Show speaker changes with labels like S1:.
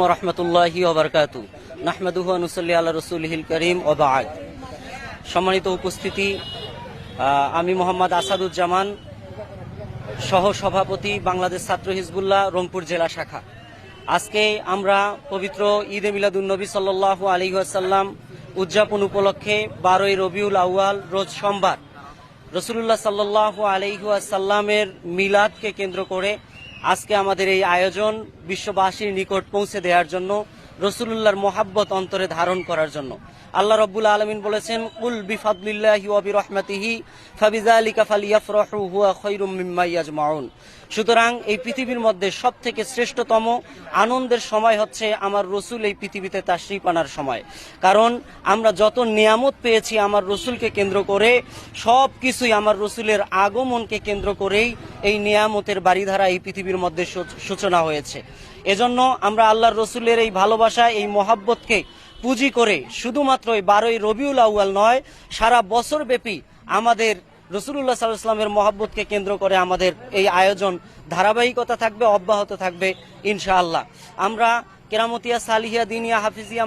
S1: ওয়া রাহমাতুল্লাহি ওয়া বারাকাতুহু নাহমাদুহু ওয়া নুসাল্লি আলা রাসূলিহিল কারীম ওয়া বা'দ। সম্মানিত উপস্থিতি, আমি মোহাম্মদ আসাদুজ্জামান, সহ সভাপতি বাংলাদেশ ছাত্র হিজবুল্লাহ রংপুর জেলা শাখা। আজকে আমরা পবিত্র ঈদে মিলাদুন্নবী সাল্লাল্লাহু আলাইহি ওয়াসাল্লাম উদযাপন উপলক্ষে 12ই রবিউল আউয়াল রোজ সোমবার রাসূলুল্লাহ সাল্লাল্লাহু আলাইহি ওয়াসাল্লামের মিলাদকে কেন্দ্র করে আজকে আমাদের এই আয়োজন বিশ্ববাসীর নিকট পৌঁছে দেওয়ার জন্য, রাসূলুল্লাহর মহাব্বত অন্তরে ধারণ করার জন্য। আল্লাহ রাব্বুল আলামিন বলেছেন, কুল বিফাদলিল্লাহি ওয়া বিরহমাতিহি ফাবিযালিকা ফালিয়াফরাহু হুয়া খায়রুম মিম্মা ইয়াজমাউন। সুতরাং এই পৃথিবীর মধ্যে সবথেকে শ্রেষ্ঠতম আনন্দের সময় হচ্ছে আমার রসুল এই পৃথিবীতে তাশরীফ আনার সময়। কারণ আমরা যত নিয়ামত পেয়েছি আমার রসুলকে কেন্দ্র করে, সব কিছুই আমার রসুলের আগমনকে কেন্দ্র করেই এই নিয়ামতের বাড়িধারা এই পৃথিবীর মধ্যে সূচনা হয়েছে। এজন্য আমরা আল্লাহর রসুলের এই ভালোবাসা, এই মহাব্বতকে পুঁজি করে শুধুমাত্র এই 12ই রবিউল আউয়াল নয়, সারা বছর ব্যাপী আমাদের রাসূলুল্লাহ সাল্লাল্লাহু আলাইহি ওয়াসাল্লামের মহব্বতকে কেন্দ্র করে আমাদের এই আয়োজন ধারাবাহিকতা থাকবে, অব্যাহত থাকবে ইনশাআল্লাহ। আমরা কেরামতিয়া সালিহিয়া দিনিয়া হাফিজিয়া